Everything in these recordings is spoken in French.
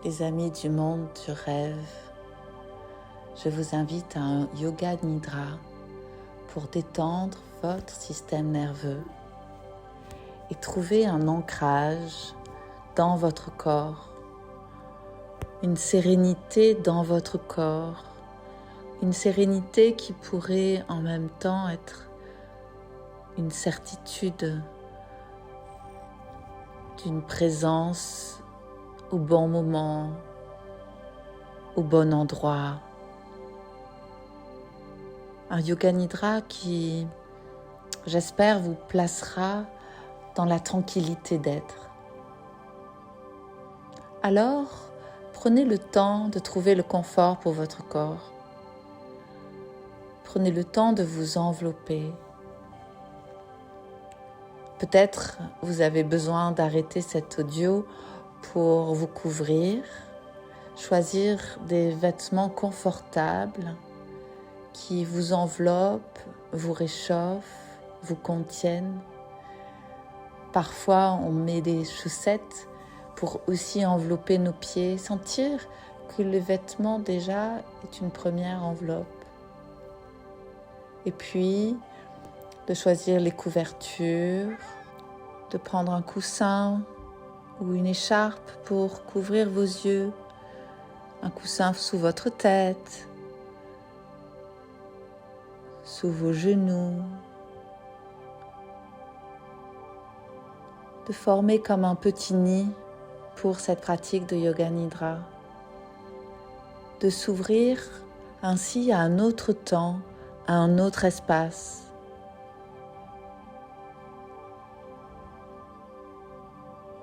Les amis du monde du rêve, je vous invite à un yoga nidra pour détendre votre système nerveux et trouver un ancrage dans votre corps, une sérénité dans votre corps, une sérénité qui pourrait en même temps être une certitude d'une présence au bon moment, au bon endroit. Un yoga nidra qui, j'espère, vous placera dans la tranquillité d'être. Alors, prenez le temps de trouver le confort pour votre corps. Prenez le temps de vous envelopper. Peut-être vous avez besoin d'arrêter cet audio pour vous couvrir, choisir des vêtements confortables qui vous enveloppent, vous réchauffent, vous contiennent. Parfois, on met des chaussettes pour aussi envelopper nos pieds, sentir que le vêtement déjà est une première enveloppe. Et puis, de choisir les couvertures, de prendre un coussin ou une écharpe pour couvrir vos yeux, un coussin sous votre tête, sous vos genoux, de former comme un petit nid pour cette pratique de yoga nidra, de s'ouvrir ainsi à un autre temps, à un autre espace.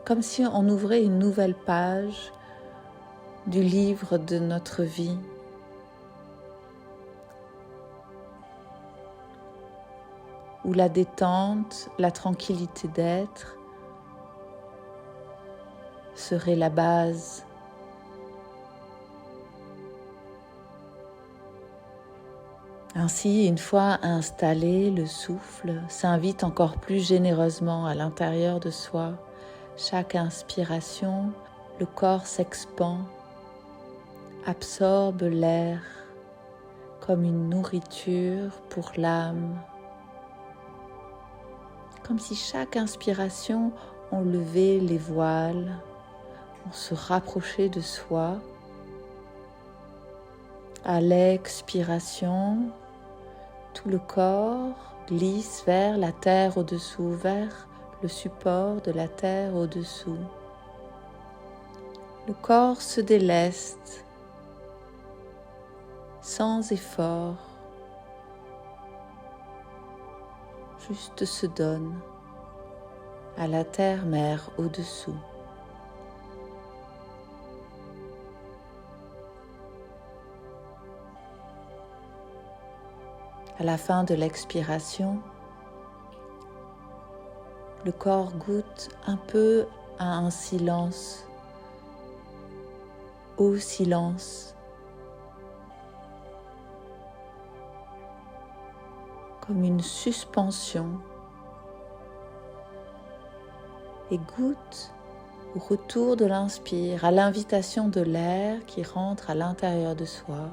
Comme si on ouvrait une nouvelle page du livre de notre vie. Où la détente, la tranquillité d'être serait la base. Ainsi, une fois installé, le souffle s'invite encore plus généreusement à l'intérieur de soi. Chaque inspiration, le corps s'expand, absorbe l'air comme une nourriture pour l'âme. Comme si chaque inspiration enlevait les voiles, on se rapprochait de soi. À l'expiration, tout le corps glisse vers la terre au-dessous, vers le support de la terre au-dessous. Le corps se déleste sans effort, juste se donne à la terre-mère au-dessous. À la fin de l'expiration, le corps goûte un peu à un silence, au silence, comme une suspension, et goûte au retour de l'inspire, à l'invitation de l'air qui rentre à l'intérieur de soi.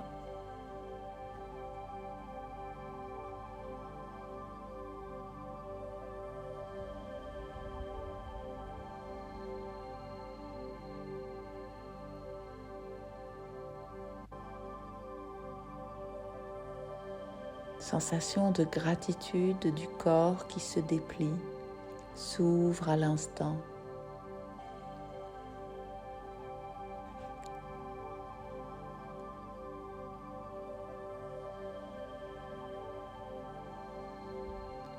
Sensation de gratitude du corps qui se déplie, s'ouvre à l'instant.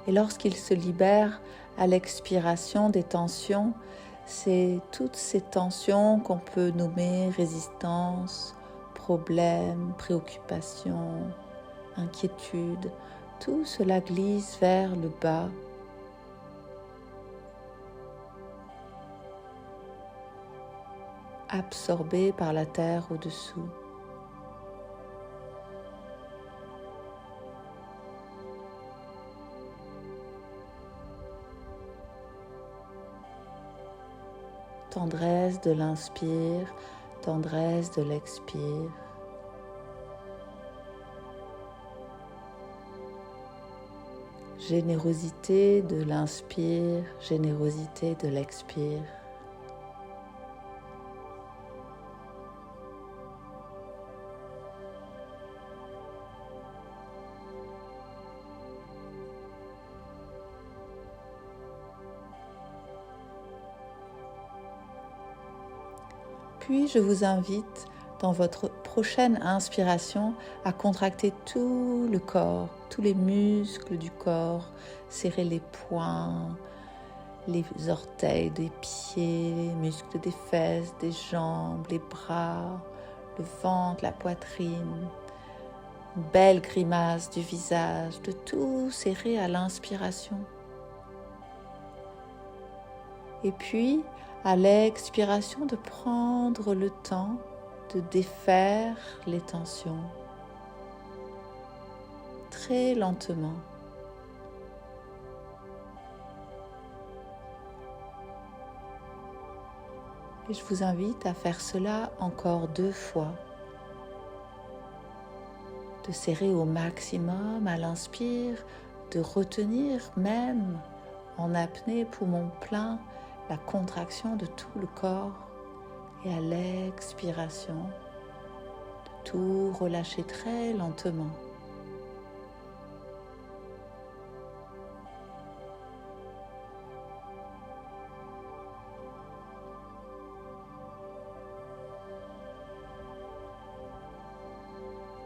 Et lorsqu'il se libère à l'expiration des tensions, c'est toutes ces tensions qu'on peut nommer résistance, problèmes, préoccupations, inquiétude, tout cela glisse vers le bas. Absorbé par la terre au-dessous. Tendresse de l'inspire, tendresse de l'expire. Générosité de l'inspire, générosité de l'expire. Puis je vous invite dans votre prochaine inspiration à contracter tout le corps, tous les muscles du corps, serrer les poings, les orteils des pieds, les muscles des fesses, des jambes, les bras, le ventre, la poitrine. Une belle grimace du visage, de tout serrer à l'inspiration. Et puis, à l'expiration, de prendre le temps de défaire les tensions très lentement. Et je vous invite à faire cela encore 2 fois. De serrer au maximum à l'inspire, de retenir même en apnée, poumon plein, la contraction de tout le corps et à l'expiration, de tout relâcher très lentement.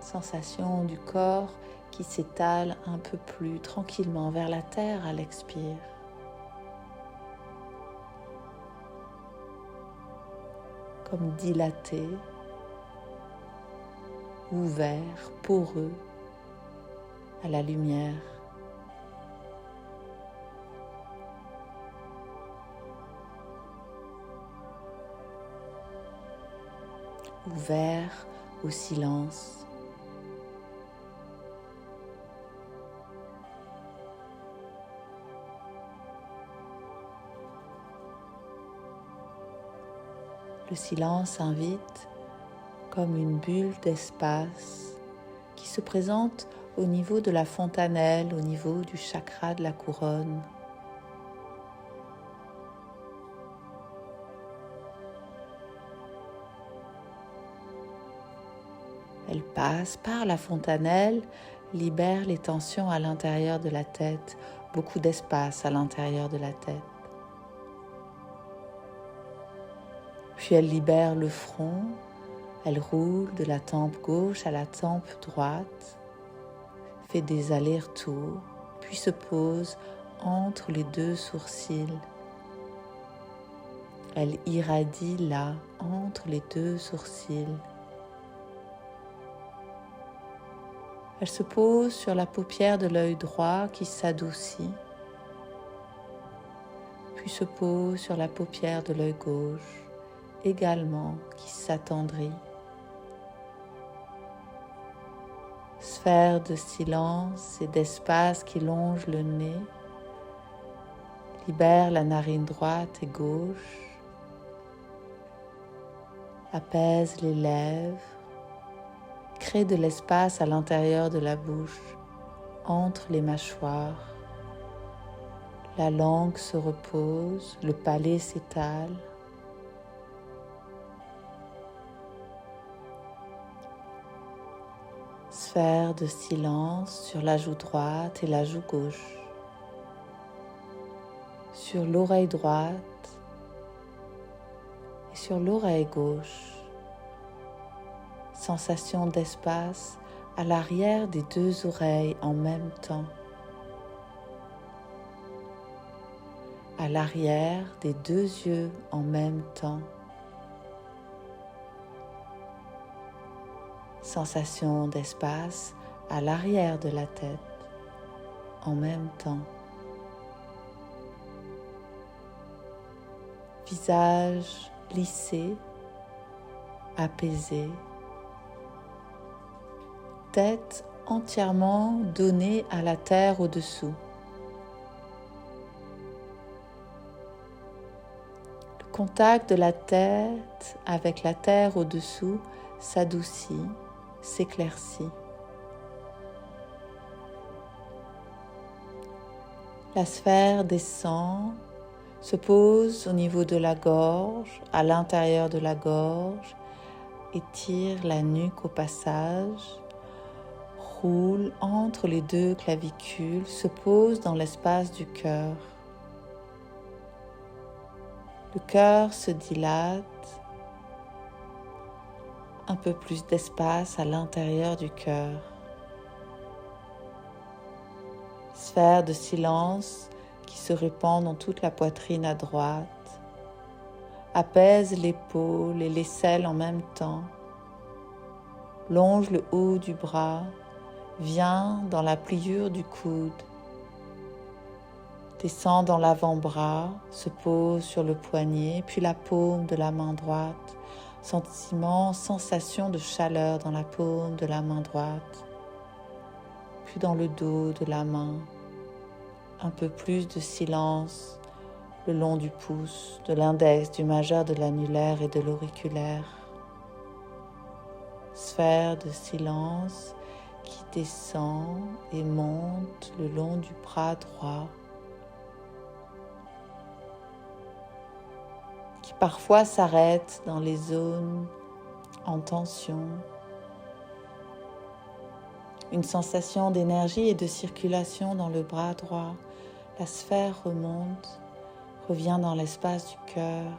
Sensation du corps qui s'étale un peu plus tranquillement vers la terre à l'expire. Comme dilaté, ouvert, poreux à la lumière. Ouvert au silence. Le silence invite comme une bulle d'espace qui se présente au niveau de la fontanelle, au niveau du chakra de la couronne. Elle passe par la fontanelle, libère les tensions à l'intérieur de la tête, beaucoup d'espace à l'intérieur de la tête. Puis elle libère le front, elle roule de la tempe gauche à la tempe droite, fait des allers-retours, puis se pose entre les 2 sourcils. Elle irradie là, entre les 2 sourcils. Elle se pose sur la paupière de l'œil droit qui s'adoucit, puis se pose sur la paupière de l'œil gauche, également qui s'attendrit. Sphère de silence et d'espace qui longe le nez, libère la narine droite et gauche, apaise les lèvres, crée de l'espace à l'intérieur de la bouche, entre les mâchoires. La langue se repose, le palais s'étale. Sphère de silence sur la joue droite et la joue gauche, sur l'oreille droite et sur l'oreille gauche. Sensation d'espace à l'arrière des 2 oreilles en même temps, à l'arrière des 2 yeux en même temps. Sensation d'espace à l'arrière de la tête en même temps. Visage lissé, apaisé. Tête entièrement donnée à la terre au-dessous. Le contact de la tête avec la terre au-dessous s'adoucit, s'éclaircit. La sphère descend, se pose au niveau de la gorge, à l'intérieur de la gorge, étire la nuque au passage, roule entre les deux clavicules, se pose dans l'espace du cœur. Le cœur se dilate, un peu plus d'espace à l'intérieur du cœur. Sphère de silence qui se répand dans toute la poitrine à droite, apaise l'épaule et l'aisselle en même temps, longe le haut du bras, vient dans la pliure du coude, descend dans l'avant-bras, se pose sur le poignet, puis la paume de la main droite, sensation de chaleur dans la paume de la main droite, puis dans le dos de la main, un peu plus de silence le long du pouce, de l'index, du majeur, de l'annulaire et de l'auriculaire. Sphère de silence qui descend et monte le long du bras droit, qui parfois s'arrête dans les zones en tension. Une sensation d'énergie et de circulation dans le bras droit. La sphère remonte, revient dans l'espace du cœur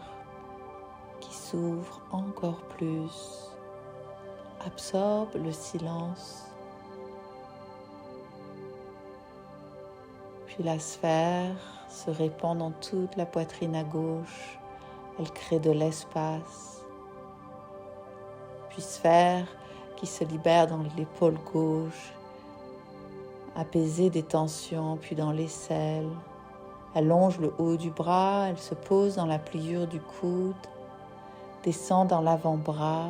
qui s'ouvre encore plus, absorbe le silence. Puis la sphère se répand dans toute la poitrine à gauche, elle crée de l'espace. Puis sphère qui se libère dans l'épaule gauche, apaiser des tensions, puis dans l'aisselle. Elle longe le haut du bras, elle se pose dans la pliure du coude, descend dans l'avant-bras,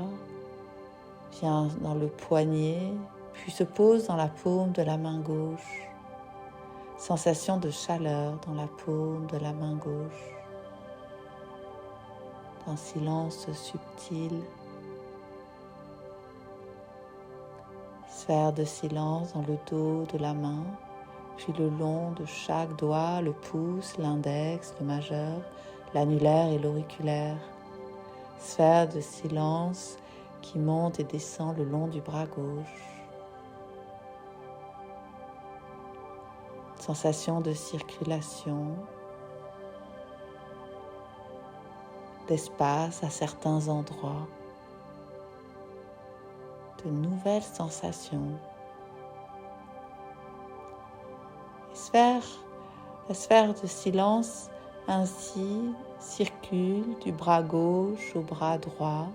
vient dans le poignet, puis se pose dans la paume de la main gauche. Sensation de chaleur dans la paume de la main gauche. Un silence subtil. Sphère de silence dans le dos de la main, puis le long de chaque doigt, le pouce, l'index, le majeur, l'annulaire et l'auriculaire. Sphère de silence qui monte et descend le long du bras gauche. Sensation de circulation, d'espace à certains endroits, de nouvelles sensations. La sphère de silence ainsi circule du bras gauche au bras droit,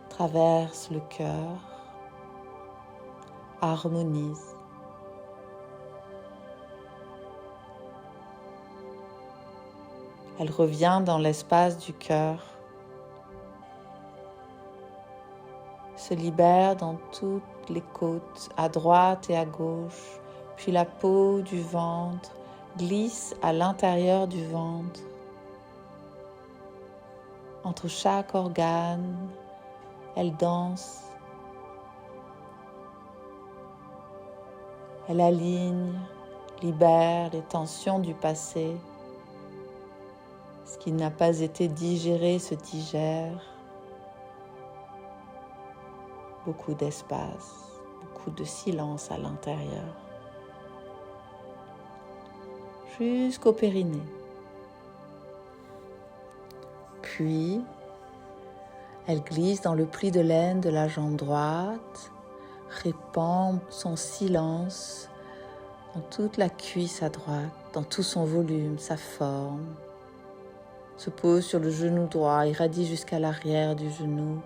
traverse le cœur, harmonise. Elle revient dans l'espace du cœur, se libère dans toutes les côtes, à droite et à gauche, puis la peau du ventre glisse à l'intérieur du ventre. Entre chaque organe, elle danse. Elle aligne, libère les tensions du passé. Ce qui n'a pas été digéré se digère. Beaucoup d'espace, beaucoup de silence à l'intérieur. Jusqu'au périnée. Puis, elle glisse dans le pli de laine de la jambe droite, répand son silence dans toute la cuisse à droite, dans tout son volume, sa forme. Se pose sur le genou droit, irradie jusqu'à l'arrière du genou,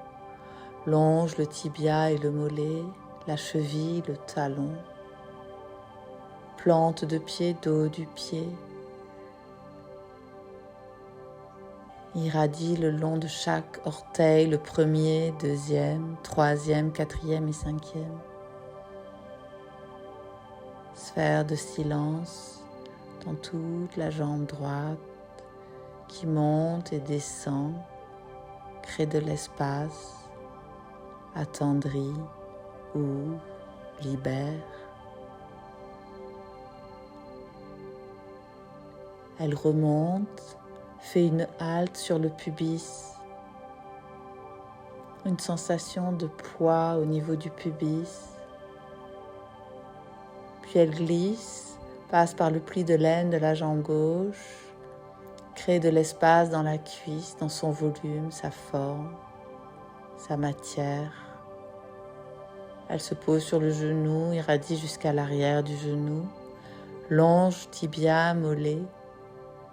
longe le tibia et le mollet, la cheville, le talon, plante de pied, dos du pied, irradie le long de chaque orteil, le premier, deuxième, troisième, quatrième et cinquième. Sphère de silence dans toute la jambe droite qui monte et descend, crée de l'espace, attendrit, ouvre, libère. Elle remonte, fait une halte sur le pubis, une sensation de poids au niveau du pubis. Puis elle glisse, passe par le pli de laine de la jambe gauche, crée de l'espace dans la cuisse, dans son volume, sa forme, sa matière. Elle se pose sur le genou, irradie jusqu'à l'arrière du genou, longe tibia, mollet,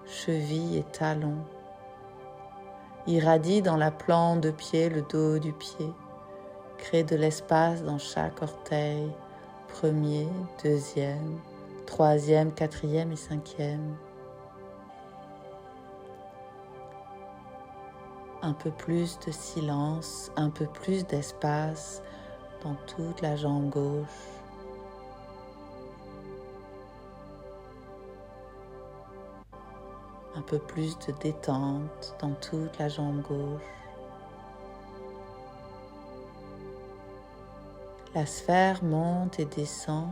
cheville et talon. Irradie dans la plante de pied, le dos du pied. Crée de l'espace dans chaque orteil, premier, deuxième, troisième, quatrième et cinquième. Un peu plus de silence, un peu plus d'espace dans toute la jambe gauche. Un peu plus de détente dans toute la jambe gauche. La sphère monte et descend,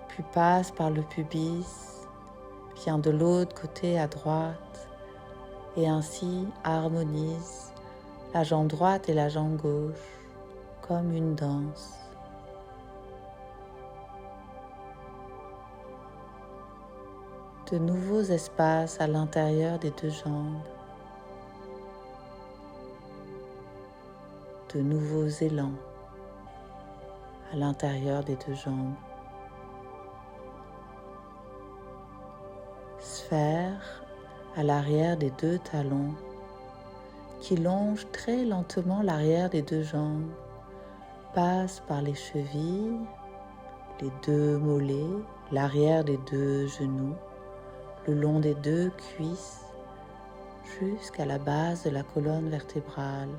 puis passe par le pubis, vient de l'autre côté à droite et ainsi harmonise la jambe droite et la jambe gauche comme une danse. De nouveaux espaces à l'intérieur des deux jambes, de nouveaux élans à l'intérieur des deux jambes. Sphère à l'arrière des deux talons qui longe très lentement l'arrière des deux jambes, passe par les chevilles, les deux mollets, l'arrière des deux genoux, le long des deux cuisses, jusqu'à la base de la colonne vertébrale.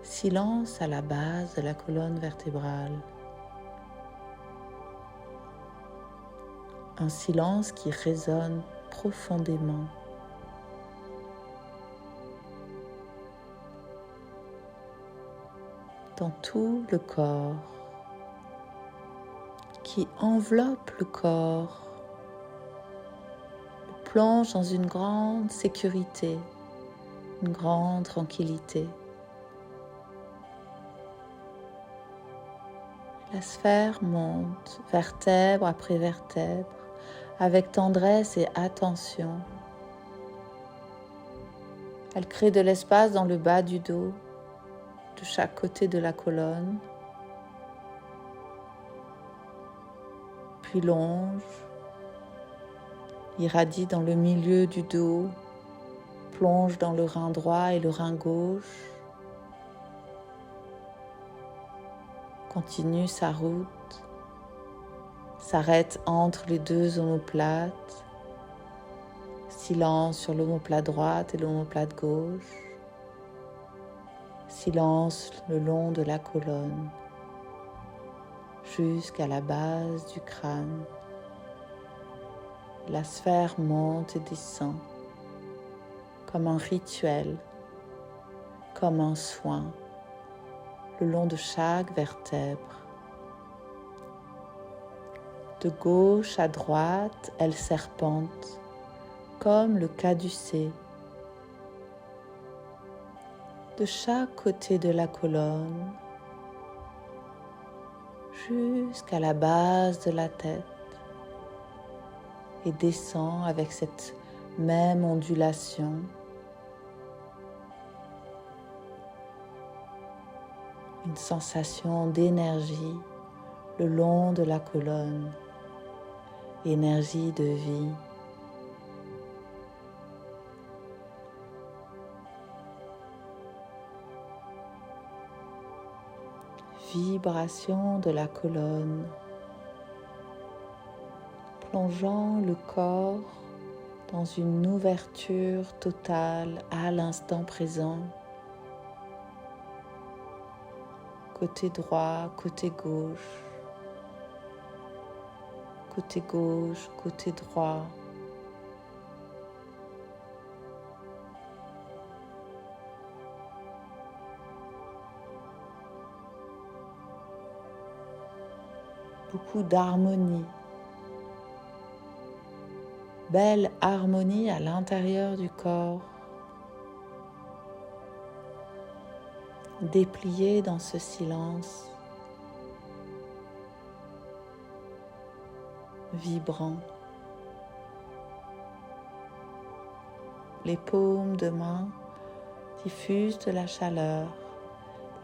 Silence à la base de la colonne vertébrale. Un silence qui résonne profondément. Dans tout le corps, qui enveloppe le corps, le plonge dans une grande sécurité, une grande tranquillité. La sphère monte, vertèbre après vertèbre, avec tendresse et attention. Elle crée de l'espace dans le bas du dos, de chaque côté de la colonne, puis longe, irradie dans le milieu du dos, plonge dans le rein droit et le rein gauche, continue sa route, s'arrête entre les deux omoplates, silence sur l'omoplate droite et l'omoplate gauche, silence le long de la colonne, jusqu'à la base du crâne. La sphère monte et descend, comme un rituel, comme un soin, le long de chaque vertèbre. De gauche à droite, elle serpente, comme le caducée. De chaque côté de la colonne, jusqu'à la base de la tête, et descend avec cette même ondulation. Une sensation d'énergie le long de la colonne, énergie de vie. Vibration de la colonne, plongeant le corps dans une ouverture totale à l'instant présent. Côté droit, côté gauche, côté gauche, côté droit. Beaucoup d'harmonie. Belle harmonie à l'intérieur du corps. Déplié dans ce silence. Vibrant. Les paumes de main diffusent de la chaleur.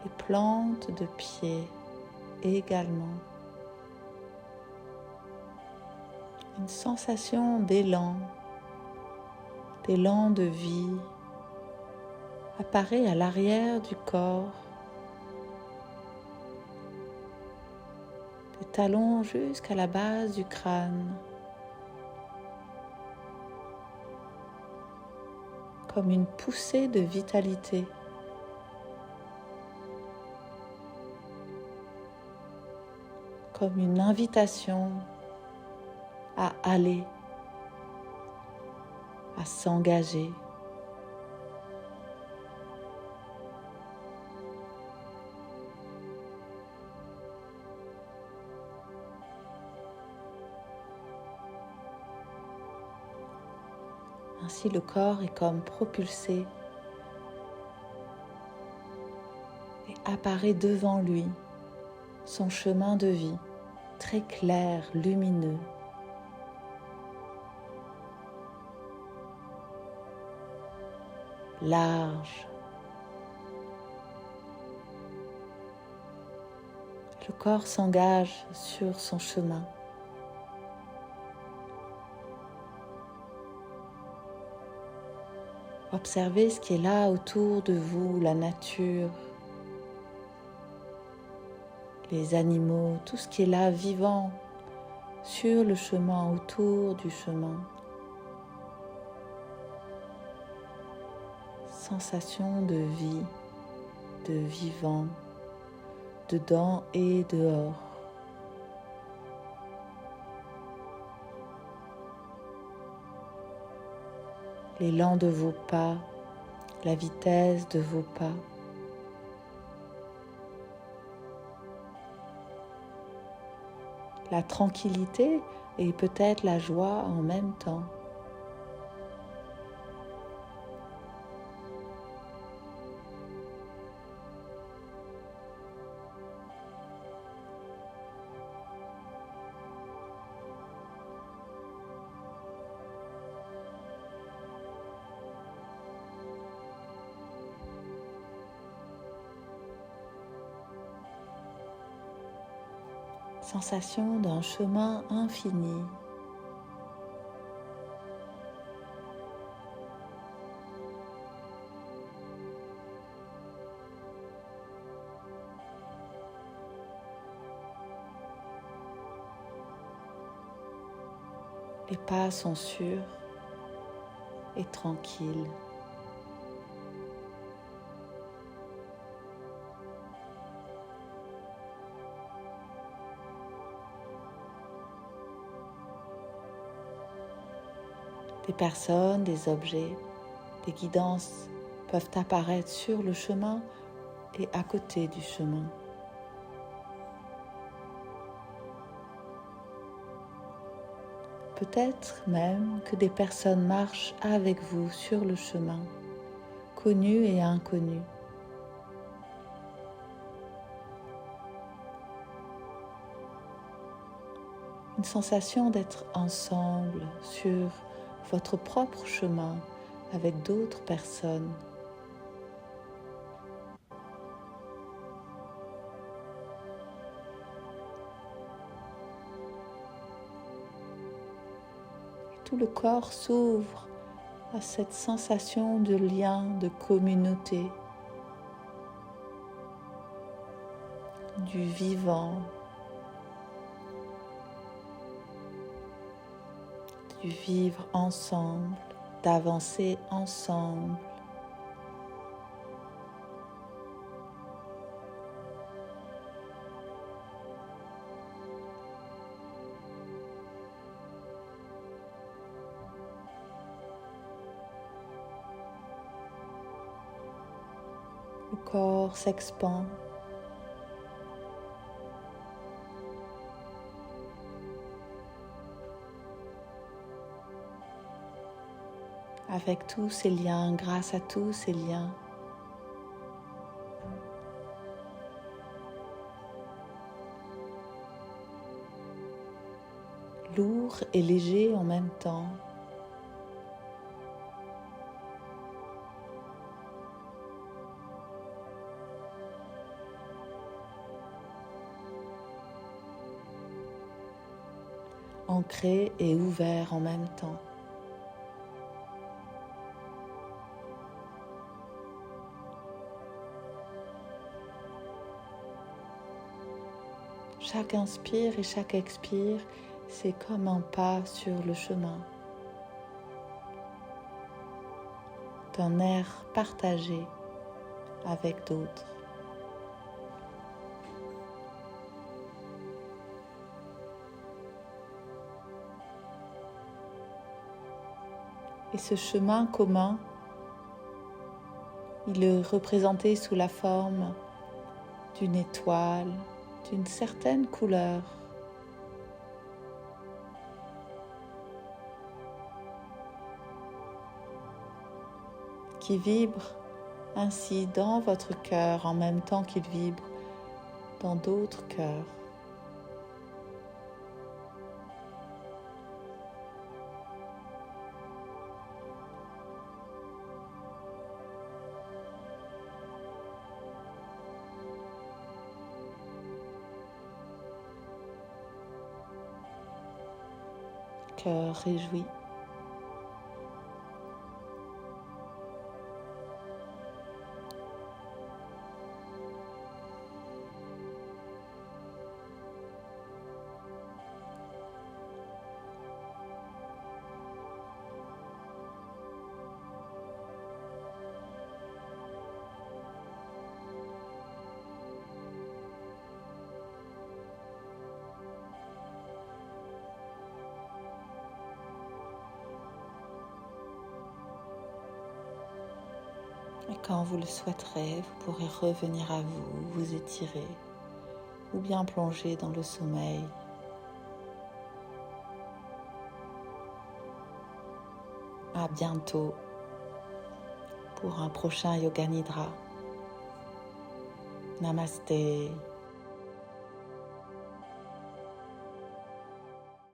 Les plantes de pied également. Une sensation d'élan de vie apparaît à l'arrière du corps, des talons jusqu'à la base du crâne, comme une poussée de vitalité. Comme une invitation à aller, à s'engager. Ainsi, le corps est comme propulsé et apparaît devant lui son chemin de vie, très clair, lumineux. Large. Le corps s'engage sur son chemin. Observez ce qui est là autour de vous, la nature, les animaux, tout ce qui est là vivant sur le chemin, autour du chemin. Sensation de vie, de vivant, dedans et dehors. L'élan de vos pas, la vitesse de vos pas. La tranquillité et peut-être la joie en même temps. Sensation d'un chemin infini. Les pas sont sûrs et tranquilles. Des personnes, des objets, des guidances peuvent apparaître sur le chemin et à côté du chemin. Peut-être même que des personnes marchent avec vous sur le chemin, connues et inconnues. Une sensation d'être ensemble sur votre propre chemin avec d'autres personnes. Et tout le corps s'ouvre à cette sensation de lien, de communauté, du vivant, du vivre ensemble, d'avancer ensemble. Le corps s'expand. Avec tous ces liens, grâce à tous ces liens. Lourd et léger en même temps. Ancré et ouvert en même temps. Chaque inspire et chaque expire, c'est comme un pas sur le chemin d'un air partagé avec d'autres. Et ce chemin commun, il est représenté sous la forme d'une étoile, d'une certaine couleur. Qui vibre ainsi dans votre cœur en même temps qu'il vibre dans d'autres cœurs. Cœur réjoui. Et quand vous le souhaiterez, vous pourrez revenir à vous, vous étirer ou bien plonger dans le sommeil. À bientôt pour un prochain Yoga Nidra. Namasté.